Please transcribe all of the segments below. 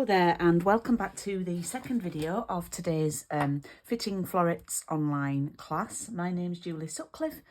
there and welcome back to the second video of today's Fitting Florets online class. My name's Julie Sutcliffe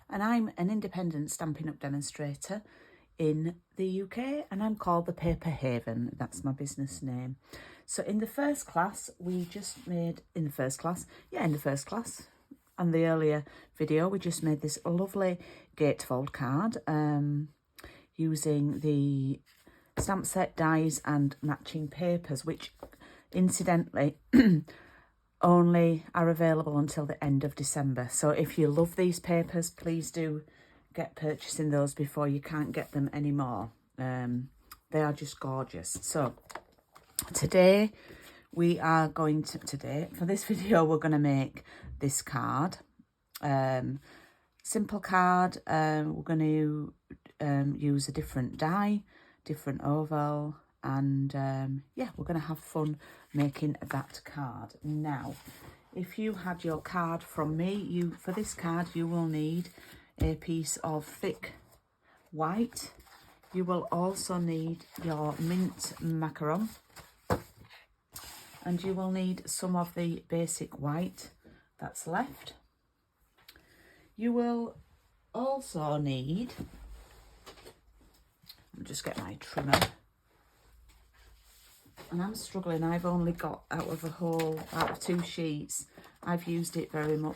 and I'm an independent Stampin' Up demonstrator in the UK and I'm called the Paper Haven. That's my business name. So in the first class on the earlier video we just made this lovely gatefold card using the stamp set, dies and matching papers, which incidentally only are available until the end of December. So if you love these papers, please do get purchasing those before you can't get them anymore. They are just gorgeous. So today we are going to, for this video, we're going to make this card. Simple card. We're going to use a different die, different oval, and yeah, we're going to have fun making that card. Now, if you had your card from me, for this card you will need a piece of thick white. You will also need your mint macaron, and you will need some of the basic white that's left. You will also need, I'll just get my trimmer, and I'm struggling. I've only got out of 2 sheets. I've used it very much.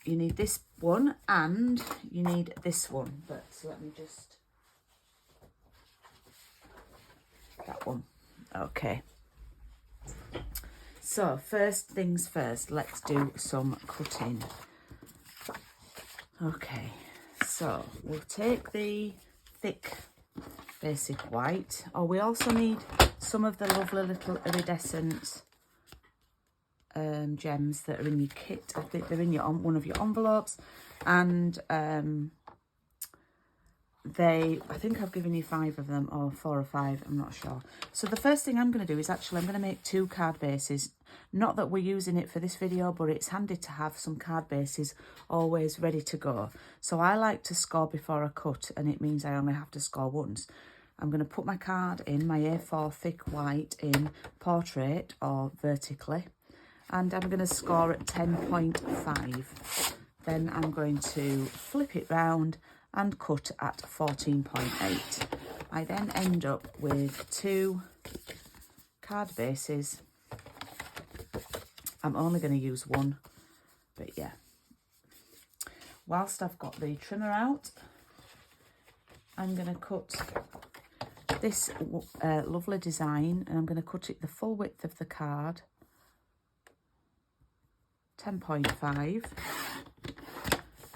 You need this one and you need this one, but let me just, that one. Okay, so first things first, let's do some cutting. Okay, so we'll take the thick basic white. Oh, we also need some of the lovely little iridescent gems that are in your kit. I think they're in one of your envelopes, and I think I've given you 5 of them, or 4 or 5, I'm not sure. So the first thing I'm going to do is I'm going to make 2 card bases. Not that we're using it for this video, but it's handy to have some card bases always ready to go. So I like to score before I cut, and it means I only have to score once. I'm going to put my card in, my A4 thick white, in portrait or vertically, and I'm going to score at 10.5. Then I'm going to flip it round and cut at 14.8. I then end up with 2 card bases. I'm only going to use one, but yeah. Whilst I've got the trimmer out, I'm going to cut this lovely design, and I'm going to cut it the full width of the card, 10.5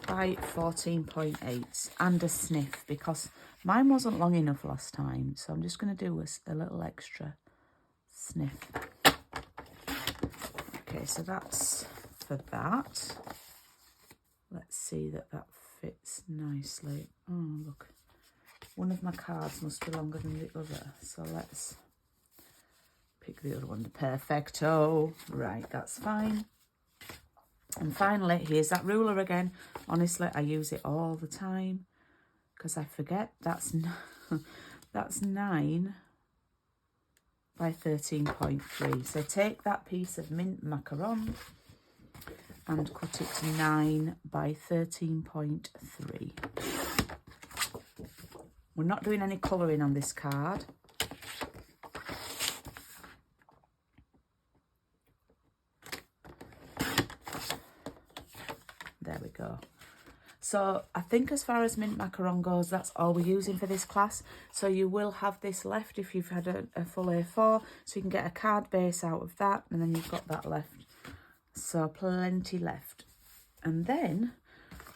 by 14.8, and a sniff, because mine wasn't long enough last time, so I'm just going to do a little extra sniff. Okay, so that's for that. Let's see that fits nicely. Oh, look. One of my cards must be longer than the other, so let's pick the other one. Perfecto. Right, that's fine. And finally, here's that ruler again. Honestly, I use it all the time because I forget. That's 9 by 13.3. So take that piece of mint macaron and cut it to 9 by 13.3. We're not doing any colouring on this card. There we go. So I think as far as mint macaron goes, that's all we're using for this class. So you will have this left if you've had a full A4, so you can get a card base out of that, and then you've got that left. So plenty left. And then,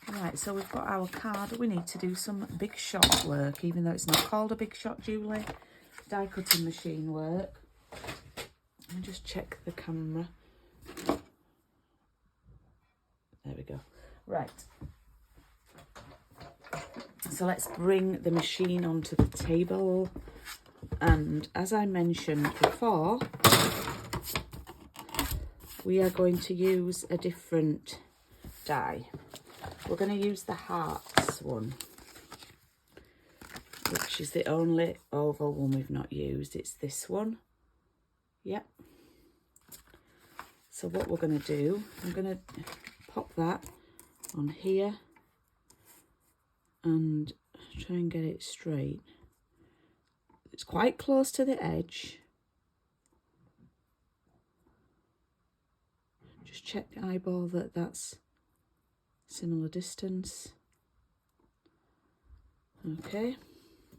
right, so we've got our card. We need to do some big shot work, even though it's not called a big shot, Julie. Die cutting machine work. Let me just check the camera. There we go. Right. So let's bring the machine onto the table. And as I mentioned before, we are going to use a different die. We're going to use the hearts one. which is the only oval one we've not used. It's this one. Yep. So what we're going to do, I'm going to pop that on here and try and get it straight. It's quite close to the edge. Just check the eyeball that that's similar distance. Okay,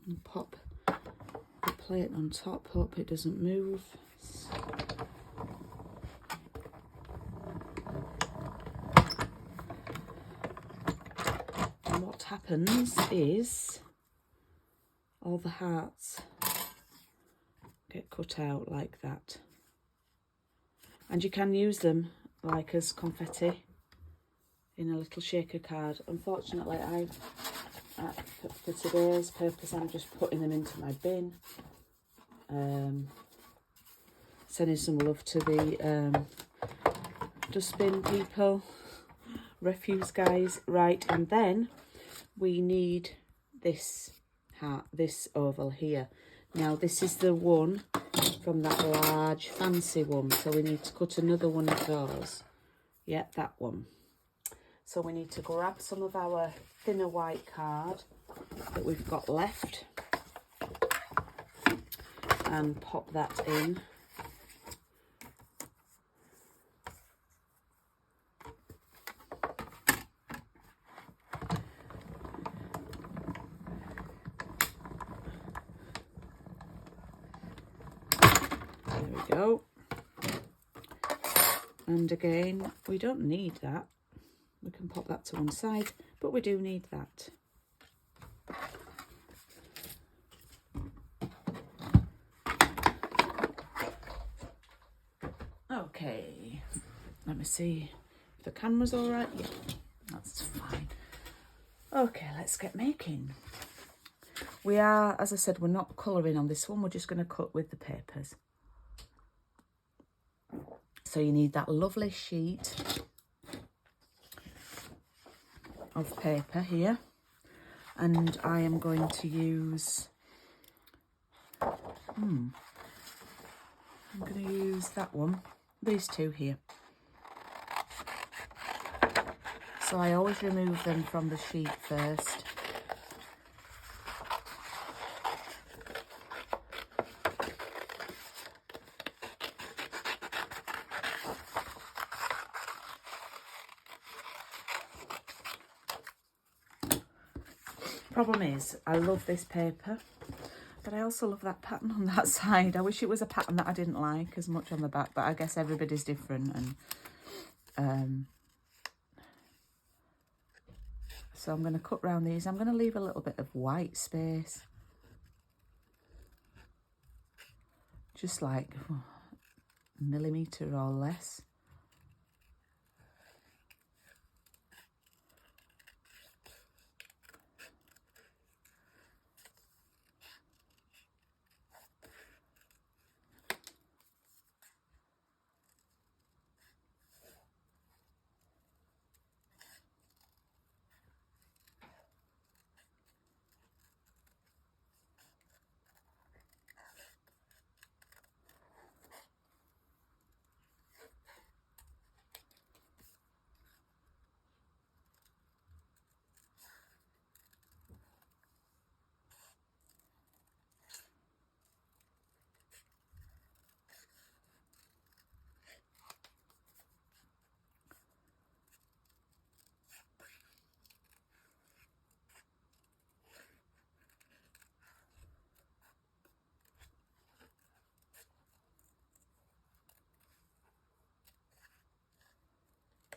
and pop the plate on top, hope it doesn't move. And what happens is all the hearts get cut out like that. And you can use them like as confetti in a little shaker card. Unfortunately, for today's purpose, I'm just putting them into my bin. Sending some love to the dustbin people, refuse guys. Right, and then we need this heart, this oval here. Now this is the one from that large fancy one, so we need to cut another one of those. Yeah, that one. So we need to grab some of our thinner white card that we've got left and pop that in. There we go. And again, we don't need that. We can pop that to one side, but we do need that. Okay, let me see if the camera's all right. Yeah, that's fine. Okay, let's get making. We are, as I said, we're not colouring on this one. We're just going to cut with the papers. So you need that lovely sheet of paper here, and I am going to use I'm going to use that one, these two here. So I always remove them from the sheet first. Problem is, I love this paper, but I also love that pattern on that side. I wish it was a pattern that I didn't like as much on the back, but I guess everybody's different. And so I'm going to cut round these. I'm going to leave a little bit of white space, just like a millimetre or less.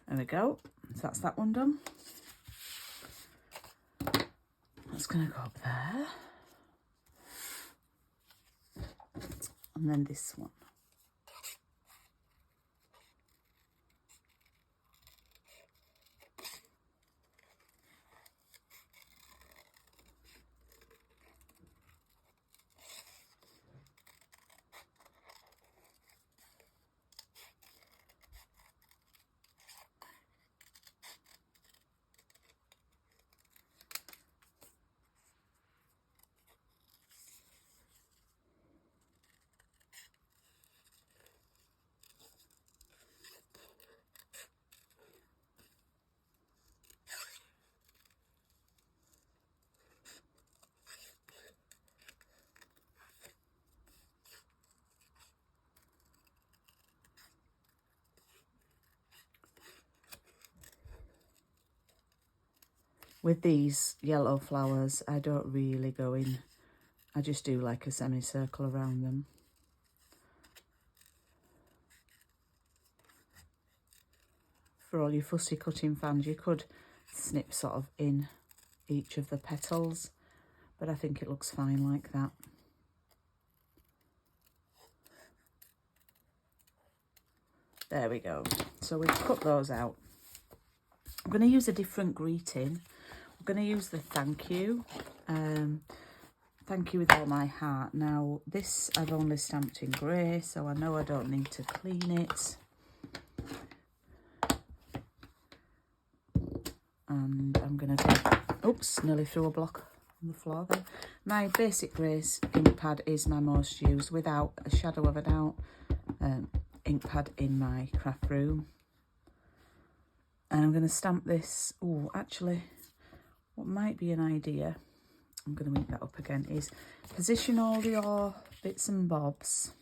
There we go. So that's that one done. That's going to go up there. And then this one. with these yellow flowers, I don't really go in. I just do like a semicircle around them. For all you fussy cutting fans, you could snip sort of in each of the petals, but I think it looks fine like that. There we go. So we've cut those out. I'm going to use a different greeting. I'm going to use the thank you. Thank you with all my heart. Now, this I've only stamped in grey, so I know I don't need to clean it. And I'm going to take, oops, nearly threw a block on the floor there. My basic grey ink pad is my most used, without a shadow of a doubt, ink pad in my craft room. And I'm going to stamp this. Oh, actually, what might be an idea, I'm going to ink that up again, is position all your bits and bobs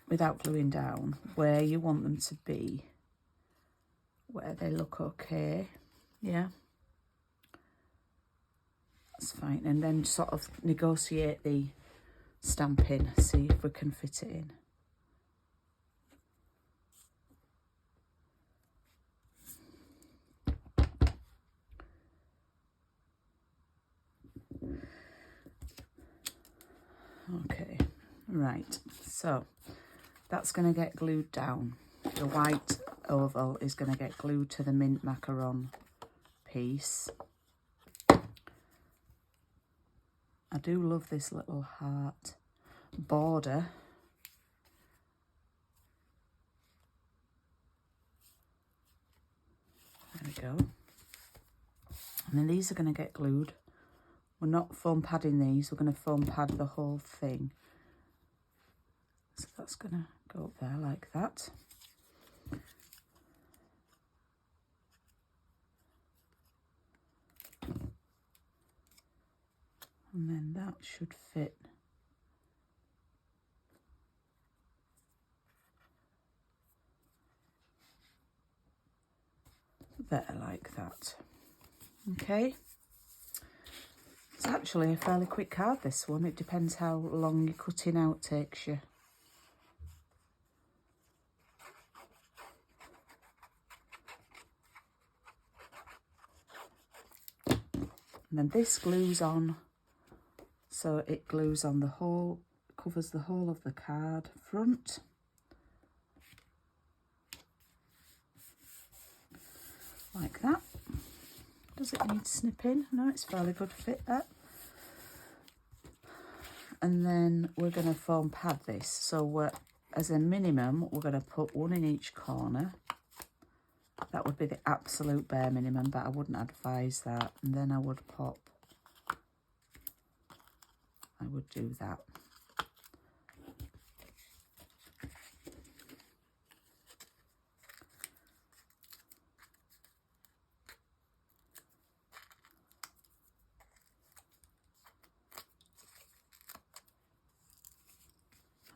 without gluing down where you want them to be, where they look okay. Yeah, that's fine. And then sort of negotiate the stamping, see if we can fit it in. Okay, right, so that's going to get glued down. The white oval is going to get glued to the mint macaron piece. I do love this little heart border. There we go. And then these are going to get glued. We're not foam padding these, we're going to foam pad the whole thing. So that's going to go up there like that. And then that should fit there like that. Okay. It's actually a fairly quick card, this one. It depends how long your cutting out takes you. And then this glues on, so it glues on the whole, covers the whole of the card front. Like that. Does it need snipping? No, it's fairly good fit there. And then we're going to foam pad this. So as a minimum, we're going to put one in each corner. That would be the absolute bare minimum, but I wouldn't advise that. And then I would do that.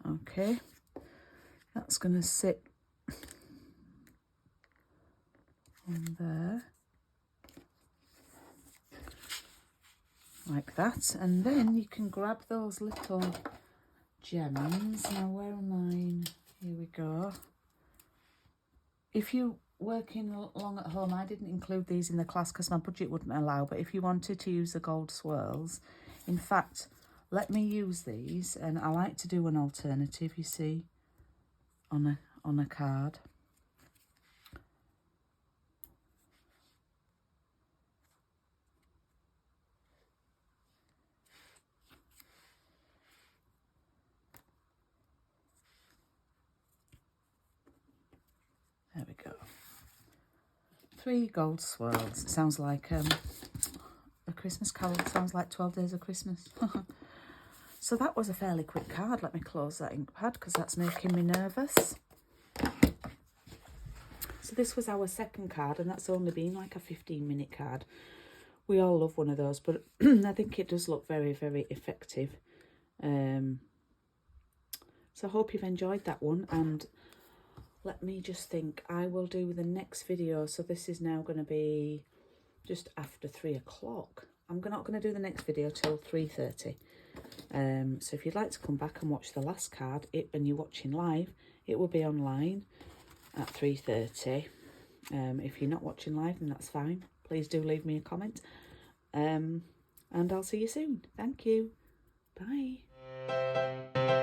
Okay, that's going to sit on there like that, and then you can grab those little gems. Now, where are mine? Here we go. If you working along at home, I didn't include these in the class because my budget wouldn't allow, but if you wanted to use the gold swirls, in fact, let me use these, and I like to do an alternative, you see, on a card. There we go. 3 gold swirls. It sounds like a Christmas carol. It sounds like 12 Days of Christmas. So that was a fairly quick card. Let me close that ink pad because that's making me nervous. So this was our second card, and that's only been like a 15-minute card. We all love one of those, but I think it does look very, very effective. So I hope you've enjoyed that one, and let me just think. I will do the next video. So this is now going to be just after 3 o'clock. I'm not going to do the next video till 3:30. So if you'd like to come back and watch the last card, when you're watching live, it will be online at 3:30. If you're not watching live, then that's fine. Please do leave me a comment. And I'll see you soon. Thank you. Bye.